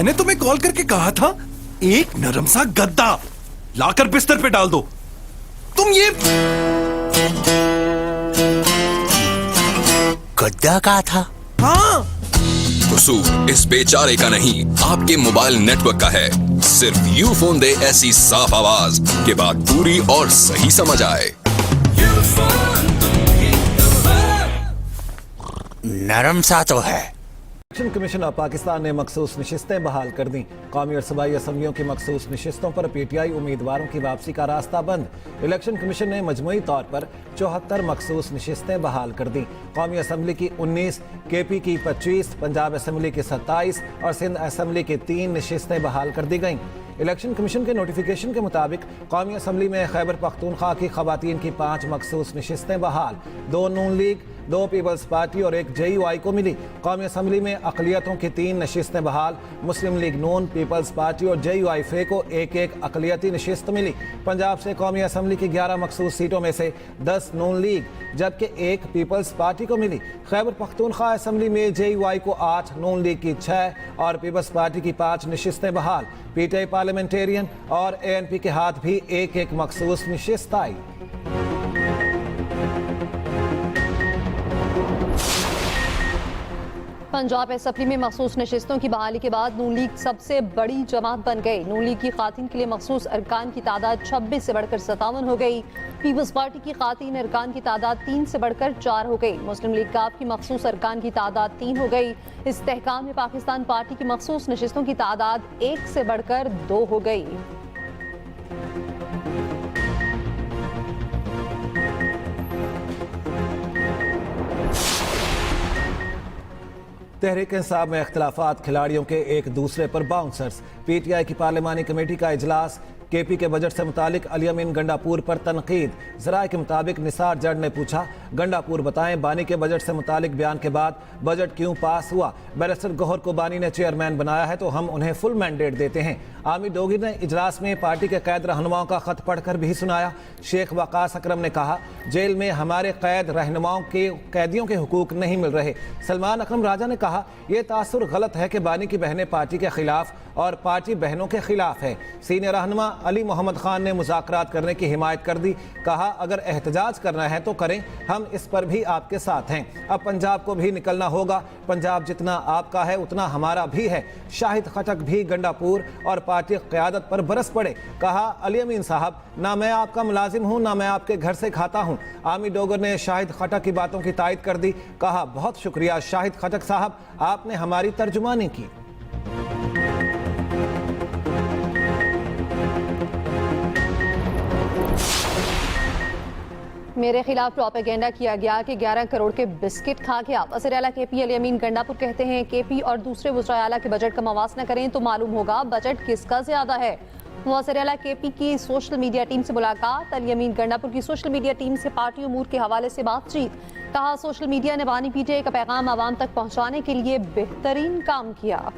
मैंने तुम्हें कॉल करके कहा था एक नरम सा गद्दा लाकर बिस्तर पे डाल दो। तुम ये गद्दा कहा था? हाँ, कसूर इस बेचारे का नहीं, आपके मोबाइल नेटवर्क का है। सिर्फ यूफोन दे ऐसी साफ आवाज के बाद पूरी और सही समझ आए। नरम सा तो है। इलेक्शन कमीशन ऑफ पाकिस्तान ने मखसूस नशिस्तें बहाल कर दी। कौमी और सूबाई असम्बलियों की मखसूस नशिस्तों पर पीटीआई उम्मीदवारों की वापसी का रास्ता बंद। इलेक्शन कमीशन ने मजमूई तौर पर 74 मखसूस नशिस्तें बहाल कर दी। कौमी असम्बली की 19, KP की 25, पंजाब असम्बली की 27 और सिंध असम्बली की 3 नशिस्तें बहाल कर दी गईं। इलेक्शन कमीशन के नोटिफिकेशन के मुताबिक कौमी असम्बली में खैबर पख्तूनख्वा की खवातीन की 5 मखसूस नशिस्तें बहाल, 2 नून लीग, 2 पीपल्स पार्टी और 1 JUI को मिली। कौमी असम्बली में अक़लियतों की 3 नशिस्तें बहाल, मुस्लिम लीग नून, पीपल्स पार्टी और JUI फे को 1-1 अक़लियती नशिस्त मिली। पंजाब से कौमी असम्बली की 11 मखसूस सीटों में से 10 नून लीग जबकि 1 पीपल्स पार्टी को मिली। खैबर पख्तूनख्वा असम्बली में JUI को 8, नून लीग की 6 और पीपल्स पार्टी की 5 नशिस्तें बहाल। PTI पार्लियामेंटेरियन और ANP के हाथ भी 1-1 मखसूस नशिस्त आई। पंजाब असम्बली में मखसूस नशिस्तों की बहाली के बाद नून लीग सबसे बड़ी जमात बन गई। नून लीग की खातिन के लिए मखसूस अरकान की तादाद 26 से बढ़कर 57 हो गई। पीपल्स पार्टी की खातिन अरकान की तादाद 3 से बढ़कर 4 हो गई। मुस्लिम लीग काफ की मखसूस अरकान की तादाद 3 हो गई। इस्तेहकाम में पाकिस्तान पार्टी की मखसूस नशिस्तों की तादाद 1 से बढ़कर 2 हो गई। तहरीक इंसाफ में इख्तिलाफात, खिलाड़ियों के एक दूसरे पर बाउंसर्स। PTI की पार्लिमानी कमेटी का इजलास, KP के बजट से मुतालिक अली अमीन गंडापुर पर तनकीद। ज़राए के मुताबिक निसार जड ने पूछा, गंडापुर बताएं बानी के बजट से मुतालिक बयान के बाद बजट क्यों पास हुआ? बैरिस्टर गौहर को बानी ने चेयरमैन बनाया है तो हम उन्हें फुल मैंडेट देते हैं। आमिर डोगिर ने इजलास में पार्टी के कैद रहनुमाओं का खत पढ़कर भी सुनाया। शेख वकास अकरम ने कहा, जेल में हमारे कैद रहनुमाओं के कैदियों के हुकूक नहीं मिल रहे। सलमान अकरम राजा ने कहा, यह तासुर गलत है कि बानी की बहनें पार्टी के खिलाफ और पार्टी बहनों के खिलाफ है। सीनियर रहनुमा अली मोहम्मद खान ने मुज़ाकरात करने की हिमायत कर दी। कहा, अगर एहतजाज करना है तो करें, हम इस पर भी आपके साथ हैं। अब पंजाब को भी निकलना होगा। पंजाब जितना आपका है उतना हमारा भी है। शाहिद खटक भी गंडापुर और पार्टी क़यादत पर बरस पड़े। कहा, अली अमीन साहब, ना मैं आपका मुलाजिम हूँ ना मैं आपके घर से खाता हूँ। आमिर डोगर ने शाहिद खटक की बातों की तायद कर दी। कहा, बहुत शुक्रिया शाहिद खटक साहब, आपने हमारी तर्जुमानी की। मेरे खिलाफ प्रोपेगेंडा किया गया कि 11 करोड़ के बिस्किट खा गया। वज़ीर आला KP अली अमीन गंडापुर कहते हैं KP और दूसरे वज़ीर आला के बजट का मवासना करें तो मालूम होगा बजट किसका ज्यादा है। वज़ीर आला KP की सोशल मीडिया टीम से मुलाकात, अली अमीन गंडापुर की सोशल मीडिया टीम से पार्टी उमूर के हवाले से बातचीत। कहा, सोशल मीडिया ने बानी PTI का पैगाम आवाम तक पहुँचाने के लिए बेहतरीन काम किया।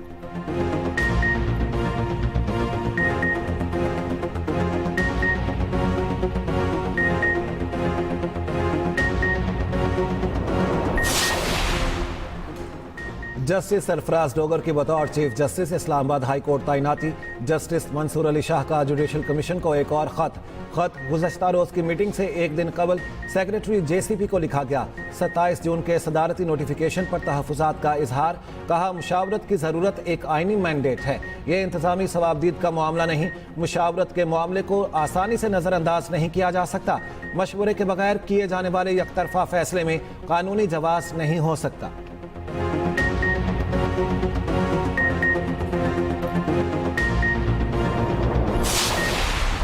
जस्टिस सरफराज डोगर की बतौर chief justice Islamabad high court तैनाती। जस्टिस मंसूर अली शाह का जुडिशल कमीशन को एक और खत गुज़श्ता रोज़ की मीटिंग से एक दिन कबल सेक्रेटरी JCP को लिखा गया। 27 जून के सदारती नोटिफिकेशन पर तहफ़्फ़ुज़ात का इजहार। कहा, मुशावरत की ज़रूरत एक आइनी मैंडेट है, ये इंतज़ामी सवाबदीद का मामला नहीं। मुशावरत के मामले को आसानी से नज़रअंदाज नहीं किया जा सकता। मशवरे के बगैर किए जाने वाले यकतरफा फैसले में कानूनी जवाज़ नहीं हो सकता।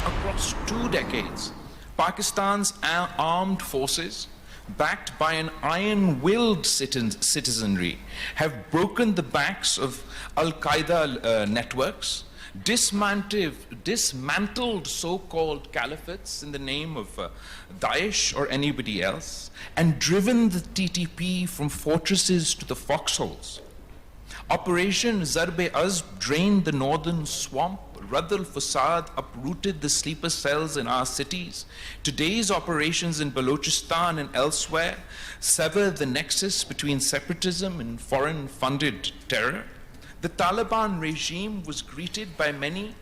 Across 2 decades, Pakistan's armed forces, backed by an iron-willed citizenry, have broken the backs of Al-Qaeda networks, dismantled so-called caliphates in the name of Daesh or anybody else, and driven the TTP from fortresses to the foxholes. Operation Zarb-e-Azb drained the northern swamp. Radd al-Fasad uprooted the sleeper cells in our cities. Today's operations in Balochistan and elsewhere sever the nexus between separatism and foreign-funded terror. the Taliban regime was greeted by many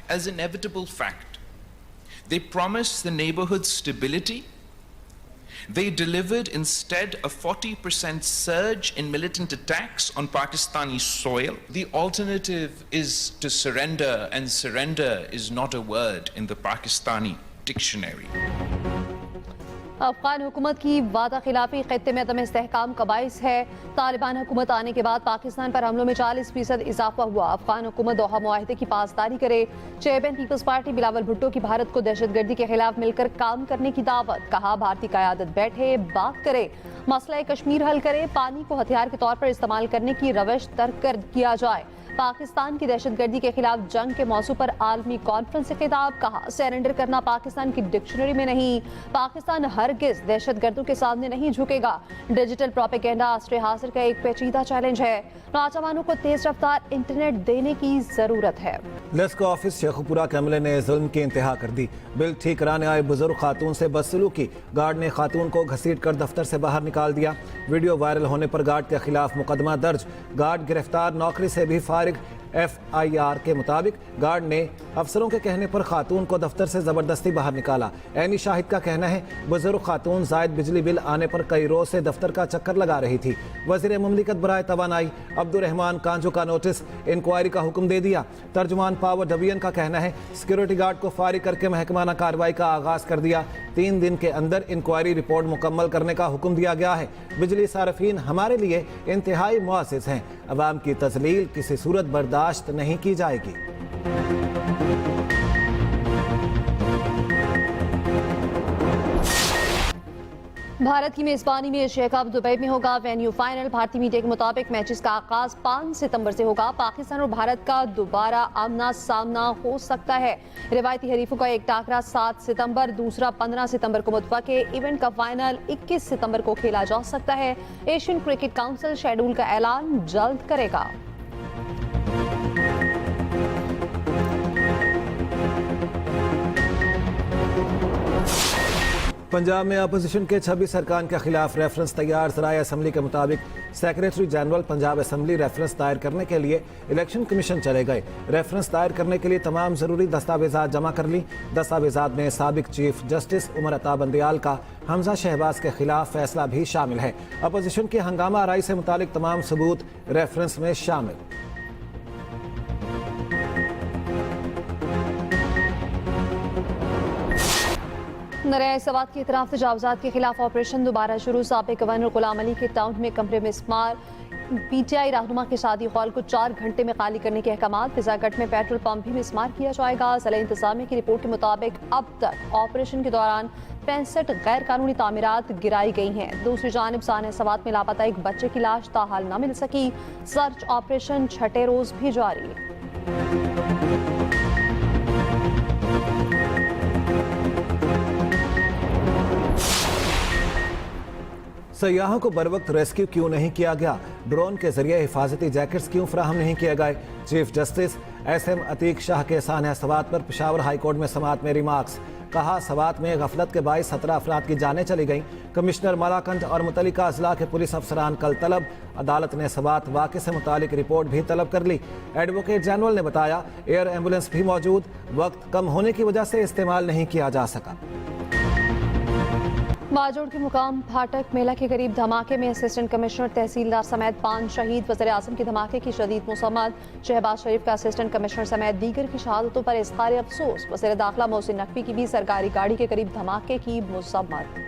as an inevitable fact. They promised the neighborhood stability. They delivered instead a 40% surge in militant attacks on Pakistani soil. The alternative is to surrender, and surrender is not a word in the Pakistani dictionary. Afghan हुकूमत की वादा खिलाफी खित्ते में अदम इस्तेहकाम का बाइस है। तालिबान हुकूमत आने के बाद पाकिस्तान पर हमलों में 40% इजाफा हुआ। अफगान हुकूमत दोहा मुआहिदे की पासदारी करे। Chairman peoples party Bilawal Bhutto की भारत को दहशतगर्दी के खिलाफ मिलकर काम करने की दावत। कहा भारतीय क़यादत बैठे बात करे, मसला कश्मीर हल करे, पानी को हथियार के तौर पर इस्तेमाल करने की रवश तर्क कर किया जाए। पाकिस्तान की दहशतगर्दी के खिलाफ जंग के मौजू पर आलमी कॉन्फ्रेंस से खिताब। कहा सरेंडर करना पाकिस्तान की डिक्शनरी में नहीं, पाकिस्तान हरगिज दहशतगर्दों के सामने नहीं झुकेगा। डिजिटल प्रोपेगेंडा असर हासिल का एक पेचीदा चैलेंज है। नौजवानों को तेज रफ्तार इंटरनेट देने की जरूरत है। लेस्को ऑफिस शेखुपुरा के अमले ने जुल्म की इंतहा कर दी। बिल ठीक कराने आए बुजुर्ग खातून से बदसलूकी, गार्ड ने खातून को घसीट कर दफ्तर से बाहर निकाल दिया। वीडियो वायरल होने पर गार्ड के खिलाफ मुकदमा दर्ज, गार्ड गिरफ्तार, नौकरी से भी फारिग। FIR के मुताबिक गार्ड ने अफसरों के कहने पर खातून को दफ्तर से जबरदस्ती बाहर निकाला। ऐनी शाहिद का कहना है बुजुर्ग खातून जायद बिजली बिल आने पर कई रोज से दफ्तर का चक्कर लगा रही थी। वजीर मुमलिकत बराए तवानाई अब्दुर्रहमान कांजू का नोटिस इंक्वायरी का हुक्म दे दिया। तर्जुमान पावर डिवीजन का कहना है सिक्योरिटी गार्ड को फारिग करके महकमाना कार्रवाई का आगाज कर दिया। 3 दिन के अंदर इंक्वायरी रिपोर्ट मुकम्मल करने का हुक्म दिया गया है। बिजली सार्फिन हमारे लिए इंतहाई मुआसिस हैं। अवाम की तजलील किसी सूरत बर्दाश्त नहीं की जाएगी। भारत की मेजबानी में एशिया कप दुबई में होगा। Venue final. भारतीय मीडिया के मुताबिक मैचेस का आगाज 5 सितंबर से होगा। पाकिस्तान और भारत का दोबारा आमना सामना हो सकता है। रिवायती हरीफों का एक टाकरा 7 सितंबर, दूसरा 15 सितंबर को मुतवक्के। इवेंट का फाइनल 21 सितंबर को खेला जा सकता है। एशियन क्रिकेट काउंसिल शेड्यूल का ऐलान जल्द करेगा। पंजाब में अपोजिशन के 26 अरकान के खिलाफ रेफरेंस तैयार। ज़राए असम्बली के मुताबिक secretary general Punjab assembly reference दायर करने के लिए इलेक्शन कमीशन चले गए। रेफरेंस दायर करने के लिए तमाम ज़रूरी दस्तावेज़ात जमा कर ली। दस्तावेज़ात में साबिक चीफ जस्टिस उमर अता बंदियाल का हमजा शहबाज के खिलाफ फैसला भी शामिल है। अपोजिशन की हंगामा आराई से मुतालिक तमाम सबूत रेफरेंस में शामिल। नरियाई सवात की इतराफ तजावजात के खिलाफ ऑपरेशन दोबारा शुरू। साबिक गवर्नर गुलाम अली के टाउन में कमरे में स्मार। PTI रहनुमा के शादी हॉल को 4 घंटे में खाली करने के अहकाम। फिजागढ़ में पेट्रोल पंप भी मिसमार किया जाएगा। ज़िला इंतजामिया की रिपोर्ट के मुताबिक अब तक ऑपरेशन के दौरान 65 गैर कानूनी तामीरात गिराई गई हैं। दूसरी जानिब साने सवात में लापता एक बच्चे की लाश ताहाल न मिल सकी। सर्च ऑपरेशन 6ठे रोज भी जारी। सयाहों को बर वक्त रेस्क्यू क्यों नहीं किया गया? ड्रोन के जरिए हिफाजती जैकेट्स क्यों फराहम नहीं किए गए? Chief justice SM Atiq Shah के सानह सवात पर पेशावर हाई कोर्ट में समात में रिमार्क्स। कहा सवात में गफलत के बाईस 17 अफराद की जानें चली गईं। कमिश्नर मलाकंद और मुतल्लिका अजला के पुलिस अफसरान कल तलब। अदालत ने सवात वाक़े से मुतालिक रिपोर्ट भी तलब कर ली। एडवोकेट जनरल ने बताया एयर एम्बुलेंस भी मौजूद, वक्त कम होने की वजह से इस्तेमाल नहीं किया जा सका। बाजोड़ के मुकाम फाटक मेला के करीब धमाके में असिस्टेंट कमिश्नर तहसीलदार समेत 5 शहीद। वज़ीर आज़म की धमाके की शदीद मुसम्मत। शहबाज शरीफ का असिस्टेंट कमिश्नर समेत दीगर की शहादतों पर इज़हार अफसोस। वज़ीर दाखिला मोहसिन नकवी की भी सरकारी गाड़ी के करीब धमाके की मुसम्मत।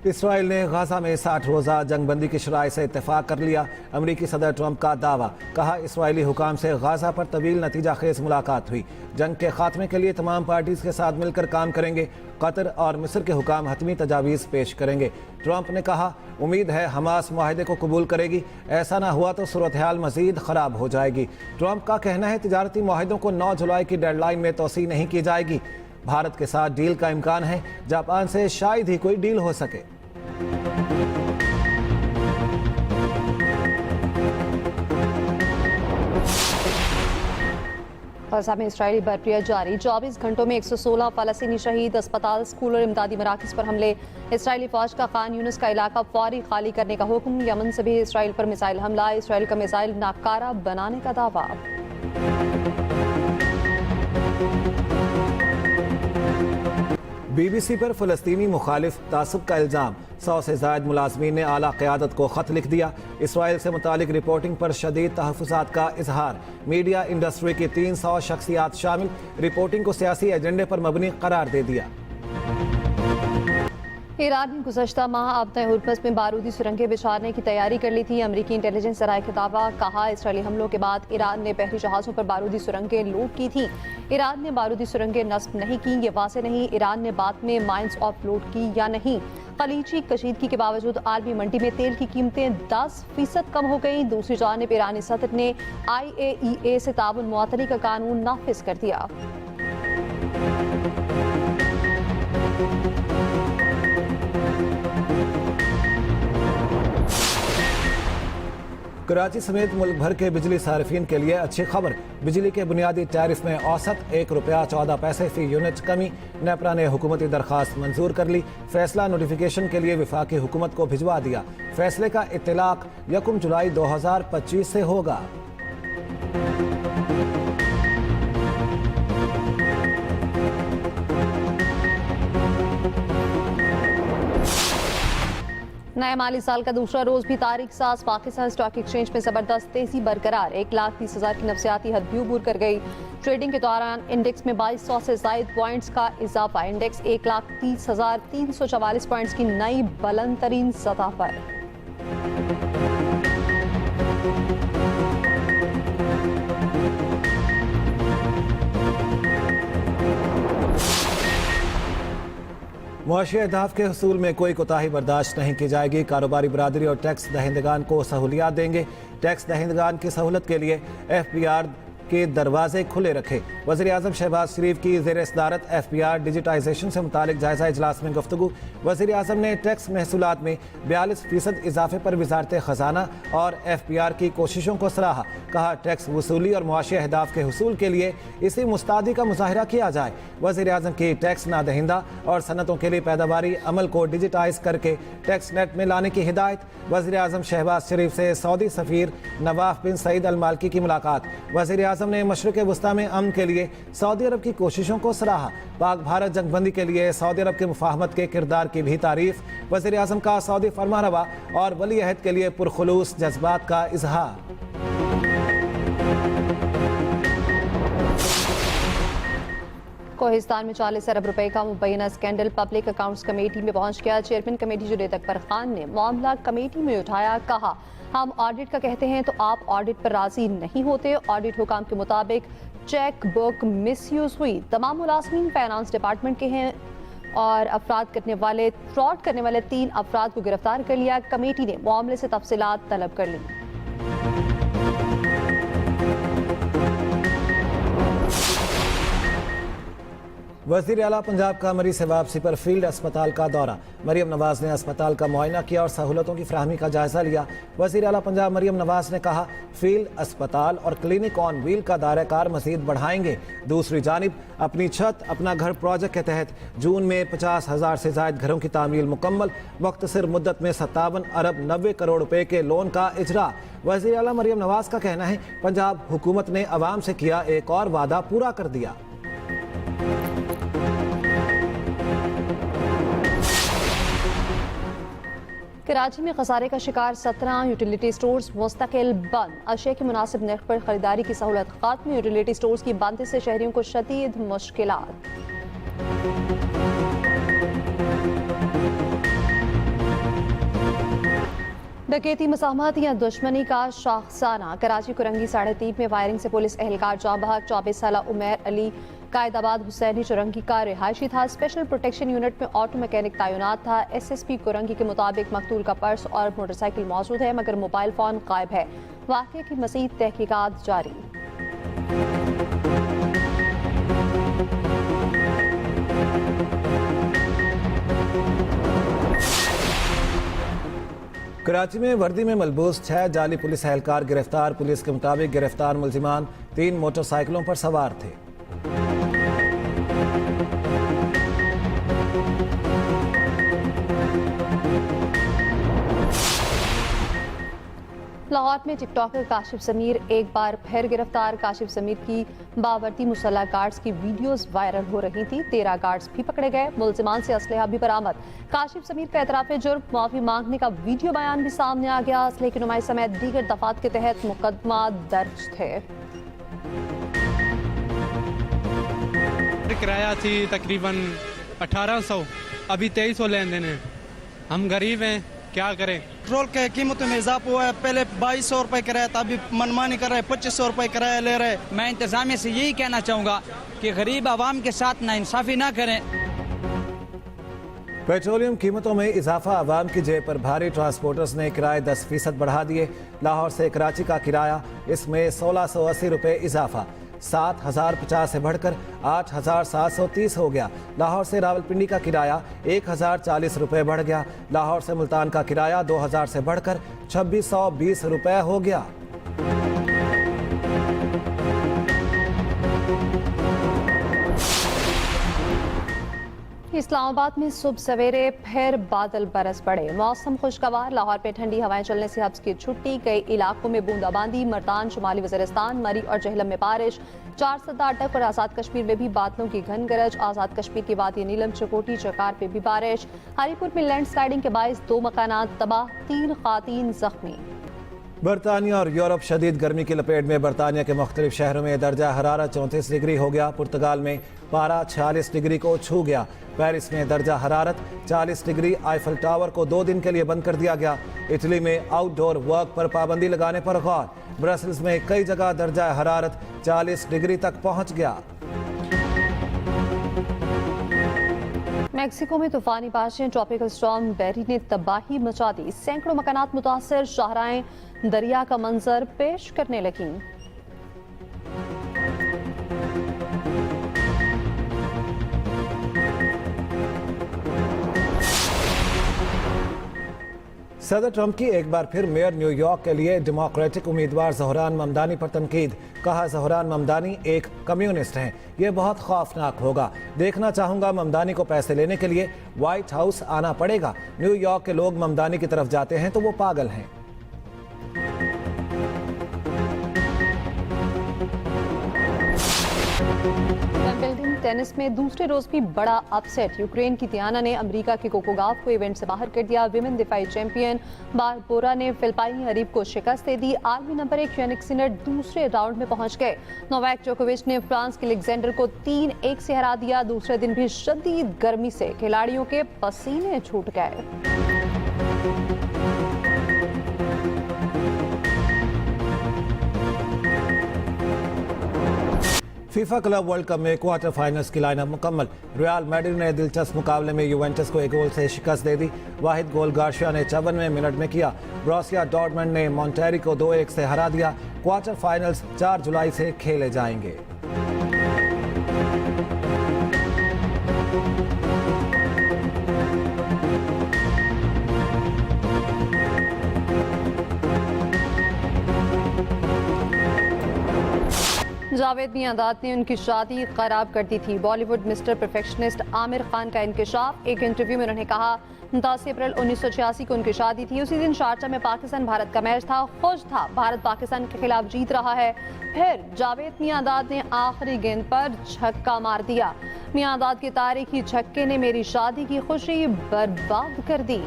इसराइल ने गाजा में 60 रोज़ा जंगबंदी की शराइ से इत्तेफाक कर लिया। अमरीकी सदर ट्रंप का दावा। कहा इसराइली हुकाम से गाजा पर तवील नतीजा खेज मुलाकात हुई। जंग के खात्मे के लिए तमाम पार्टीज के साथ मिलकर काम करेंगे। कतर और मिस्र के हुकाम हतमी तजावीज़ पेश करेंगे। ट्रंप ने कहा उम्मीद है हमास मुआहदे को कबूल करेगी, ऐसा ना हुआ तो सूरत हाल मजीद ख़राब हो जाएगी। ट्रंप का कहना है तिजारती मुआहदों को 9 जुलाई की डेडलाइन में तोसी नहीं की जाएगी। भारत के साथ डील का इम्कान है, जापान से शायद ही कोई डील हो सके। गजा में इसराइली बरप्रिया जारी। 24 घंटों में 116 फलस्तीनी शहीद। अस्पताल, स्कूल और इमदादी मराकज पर हमले। इसराइली फौज का खान यूनिस का इलाका फौरी खाली करने का हुक्म। यमन से भी इसराइल पर मिसाइल हमला। इसराइल का मिसाइल नाकारा बनाने का दावा। BBC पर फलस्तीनी मुखालिफ तासुब का इल्ज़ाम। 100 से ज़ायद मुलाजमीन ने आला क़यादत को ख़त लिख दिया। इसराइल से मुतालिक रिपोर्टिंग पर शदीद तहफ़्फ़ुज़ात का इजहार। मीडिया इंडस्ट्री की 300 शख्सियात शामिल। रिपोर्टिंग को सियासी एजेंडे पर मबनी करार दे दिया। ईरान ने गुज़श्ता माह आपदा हुर्मुज़ में बारूदी सुरंगें बिछाने की तैयारी कर ली थी। अमरीकी इंटेलिजेंस सराय का दावा। कहा, इसराइली हमलों के बाद ईरान ने बहरी जहाज़ों पर बारूदी सुरंगें लूट की थी। ईरान ने बारूदी सुरंगें नस्ब नहीं की, ये वाज़ेह नहीं ईरान ने बाद में माइंस ऑफ लूट की या नहीं। खलीजी कशीदगी के बावजूद आलमी मंडी में तेल की कीमतें 10% कम हो गई। दूसरी जानिब ईरानी सदर ने IAEA से ताउन मुअत्तली का कानून नाफिज कर दिया। कराची समेत मुल्क भर के बिजली सार्फिन के लिए अच्छी खबर। बिजली के बुनियादी टैरिफ में औसत ₹1.14 फी यूनिट कमी। नेपरा ने हुकूमती दरखास्त मंजूर कर ली। फैसला नोटिफिकेशन के लिए वफाकी हुकूमत को भिजवा दिया। फैसले का इत्तलाक 1 जुलाई 2025 से होगा। नए माली साल का दूसरा रोज भी तारीख साज। पाकिस्तान स्टॉक एक्सचेंज में जबरदस्त तेजी बरकरार। 1,30,000 की नफसियाती हद भी अबूर कर गई। ट्रेडिंग के दौरान इंडेक्स में 2200 से जायद पॉइंट्स का इजाफा। इंडेक्स 1,30,344 पॉइंट्स की नई बुलंद तरीन सतह पर। मुआशी अहदाफ के हसूल में कोई कोताही बर्दाश्त नहीं की जाएगी। कारोबारी बरादरी और टैक्स दहिंदगान को सहूलियात देंगे। टैक्स दहिंदगान की सहूलत के लिए FPR के दरवाजे खुले रखे। वज़ीर आज़म शहबाज शरीफ की ज़ेर सदारत FPR डिजिटाइजेशन से मुतालिक जायजा इजलास में गुफ्तगू। वज़ीर आज़म ने टैक्स महसूलात में 42% इजाफे पर वज़ारत ख़जाना और FPR की कोशिशों को सराहा। कहा, टैक्स वसूली और मुआशी अहदाफ के हुसूल के लिए इसी मुस्तादी का मुजाहिरा किया जाए। वज़ीर आज़म की टैक्स नादहिंदा और सनतों के लिए पैदावारी अमल को डिजिटाइज करके टैक्स नेट में लाने की हिदायत। वज़ीर आज़म शहबाज शरीफ से सऊदी सफ़ीर नवाफ बिन सईद अल मालकी की मुलाकात। वज़ीर आज़म ने मशरिक़ वस्ता में अमन के लिए सऊदी अरब की कोशिशों को सराहा। पाक भारत जंगबंदी के लिए सऊदी अरब के मुफाहमत के किरदार की भी तारीफ। वज़ीर आज़म का सऊदी फरमारवा और वली अहद के लिए पुरखुलूस जज्बात का इजहार। कोहिस्तान में 40 अरब रुपए का मुबैना स्कैंडल पब्लिक अकाउंट्स कमेटी में पहुंच गया। चेयरमैन कमेटी जुनैद अकबर खान ने मामला कमेटी में उठाया। कहा, हम ऑडिट का कहते हैं तो आप ऑडिट पर राजी नहीं होते। ऑडिट हुकाम के मुताबिक चेक बुक मिसयूज हुई। तमाम मुलाजमीन फाइनेंस डिपार्टमेंट के हैं और फ्रॉड करने वाले 3 अफराद को गिरफ्तार कर लिया। कमेटी ने मामले से तफसीलात तलब कर ली। वज़ीर आला पंजाब का मरीज से वापसी पर फील्ड अस्पताल का दौरा। मरियम नवाज ने अस्पताल का मुआयना किया और सहूलतों की फराहमी का जायजा लिया। वज़ीर आला पंजाब मरियम नवाज ने कहा, फील्ड अस्पताल और क्लिनिक ऑन व्हील का दायरा कार मज़ीद बढ़ाएंगे। दूसरी जानिब अपनी छत अपना घर प्रोजेक्ट के तहत जून में 50,000 से ज़ायद घरों की तामील मुकम्मल। मुख्तसर मुद्दत में 57 अरब 90 करोड़ रुपए के लोन का इजरा। वज़ीर आला मरियम नवाज का कहना है, पंजाब हुकूमत ने अवाम से किया एक और वादा पूरा कर दिया। कराची में खसारे का शिकार 17 यूटिलिटी स्टोर्स मुस्तकिल बंद। अशिया के मुनासिब नर्ख पर खरीदारी की सहूलत खत्म। यूटिलिटी स्टोर्स की बंदी से शहरियों को शदीद मुश्किलात। डकैती, मसामत या दुश्मनी का शाखसाना। कराची कुरंगी 3.5 में फायरिंग से पुलिस एहलकार जाँ बहक। 24 साल उमैर अली कायदाबाद हुसैनी चुरंगी का रिहायशी था। स्पेशल प्रोटेक्शन यूनिट में ऑटो मैकेनिक तैनात था। SSP कुरंगी के मुताबिक मकतूल का पर्स और मोटरसाइकिल मौजूद है मगर मोबाइल फोन गायब है। वाक़े की मज़ीद तहकीकात जारी। कराची में वर्दी में मलबूस 6 जाली पुलिस एहलकार गिरफ्तार। पुलिस के मुताबिक गिरफ्तार मुलजिमान 3 मोटरसाइकिलों पर सवार थे। लाहौर में टिकटॉकर काशिफ समीर एक बार फिर गिरफ्तार। काशिफ समीर की बावर्ती मुसल्ला गार्ड्स की वीडियोस वायरल हो रही थी। 13 गार्ड्स भी पकड़े गए। मुलजिमान से असलहा भी बरामद। काशिफ समीर का एतराफ जुर्म, माफी मांगने का वीडियो बयान भी सामने आ गया। असले की नुमाइश समेत दीगर दफात के तहत मुकदमा दर्ज थे। किराया थी तकरीबन 1800, अभी 2300 लेन देन है। हम गरीब हैं, क्या करें। पेट्रोल के कीमतों में इजाफा हुआ है। पहले 2200 रुपए किराया था, अभी मनमानी कर रहे हैं, 2500 रुपए किराया ले रहे हैं। मैं इंतजामिया से यही कहना चाहूँगा कि गरीब आवाम के साथ नाइंसाफी ना करें। पेट्रोलियम कीमतों में इजाफा आवाम की जेब पर भारी। ट्रांसपोर्टर्स ने किराए 10% बढ़ा दिए। लाहौर से कराची का किराया, इसमें 1680 रुपये इजाफा, 7050 से बढ़कर 8730 हो गया। लाहौर से रावलपिंडी का किराया 1040 रुपये बढ़ गया। लाहौर से मुल्तान का किराया 2000 से बढ़कर 2620 रुपये हो गया। इस्लामाबाद में सुबह सवेरे फिर बादल बरस पड़े। मौसम खुशगवार। लाहौर में ठंडी हवाएं चलने से हब्स की छुट्टी। कई इलाकों में बूंदाबांदी। मर्दान, शुमाली वज़ीरिस्तान, मरी और जहलम में बारिश। 4 अटक और आज़ाद कश्मीर में भी बादलों की घन गरज। आज़ाद कश्मीर की वादी नीलम, चकोटी, चकार पे भी बारिश। हरीपुर में लैंडस्लाइडिंग के बायस 2 मकानात तबाह, 3 खातीन जख्मी। बरतानिया और यूरोप शदीद गर्मी की लपेट में। बरतानिया के मुख्तलिफ शहरों में दर्जा हरारत 34 डिग्री हो गया। पुर्तगाल में पारा 46 डिग्री को छू गया। पेरिस में दर्जा हरारत 40 डिग्री। आईफल टावर को 2 दिन के लिए बंद कर दिया गया। इटली में आउटडोर वर्क पर पाबंदी लगाने पर गौर। ब्रसल्स में कई जगह दर्जा हरारत 40 डिग्री तक पहुंच गया। मेक्सिको में तूफानी बारिशें। ट्रॉपिकल स्टॉर्म बेरी ने तबाही मचा दी। सैकड़ों मकानात मुतासर। शाहराएं दरिया का मंजर पेश करने लगी। सदर ट्रंप की एक बार फिर मेयर न्यूयॉर्क के लिए डेमोक्रेटिक उम्मीदवार ज़हरान ममदानी पर तनकीद। कहा, ज़हरान ममदानी एक कम्युनिस्ट हैं। ये बहुत खौफनाक होगा। देखना चाहूँगा ममदानी को पैसे लेने के लिए व्हाइट हाउस आना पड़ेगा। न्यूयॉर्क के लोग ममदानी की तरफ जाते हैं तो वो पागल हैं। विंबलडन टेनिस में दूसरे रोज भी बड़ा अपसेट। यूक्रेन की तियाना ने अमेरिका के कोको गॉफ को इवेंट से बाहर कर दिया। विमेन दिफाई चैंपियन बारबोरा ने फिलिपाइनी हरीफ को शिकस्त दे दी। आलमी नंबर 1 यानिक सिनर दूसरे राउंड में पहुंच गए। नोवाक जोकोविच ने फ्रांस के अलेक्जेंडर को 3-1 से हरा दिया। दूसरे दिन भी शदीद गर्मी से खिलाड़ियों के पसीने छूट गए। फीफा क्लब वर्ल्ड कप में क्वार्टर फाइनल्स की लाइनअप मुकम्मल। रियल मैड्रिड ने दिलचस्प मुकाबले में यूवेंटस को 1 गोल से शिकस्त दे दी। वाहिद गोल गार्शिया ने 54वें मिनट में किया। ब्रोसिया डॉर्टमंड ने मॉन्टेरी को 2-1 से हरा दिया। क्वार्टर फाइनल्स 4 जुलाई से खेले जाएंगे। जावेद मियांदाद ने उनकी शादी खराब कर दी थी। बॉलीवुड मिस्टर परफेक्शनिस्ट आमिर खान का इंकशाफ। एक इंटरव्यू में उन्होंने कहा, 10 अप्रैल 1986 को उनकी शादी थी। उसी दिन शारजा में पाकिस्तान भारत का मैच था। खुश था, भारत पाकिस्तान के खिलाफ जीत रहा है। फिर जावेद मियांदाद ने आखिरी गेंद पर छक्का मार दिया। मियांदाद के तारीखी छक्के ने मेरी शादी की खुशी बर्बाद कर दी।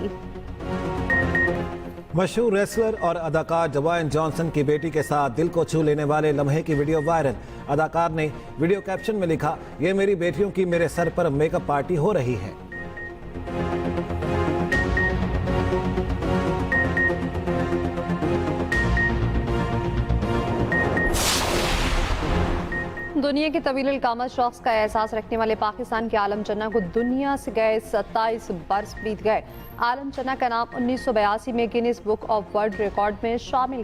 मशहूर रेसलर और अदाकार डवाइन जॉनसन की बेटी के साथ दिल को छू लेने वाले लम्हे की वीडियो वायरल। अदाकार ने वीडियो कैप्शन में लिखा, ये मेरी बेटियों की मेरे सर पर मेकअप पार्टी हो रही है। दुनिया के तवील कामत शख्स का एहसास रखने वाले पाकिस्तान के आलम चन्ना को दुनिया से गए 27 बरस बीत गए। आलम चन्ना का नाम 1982 में Guinness book of world record में शामिल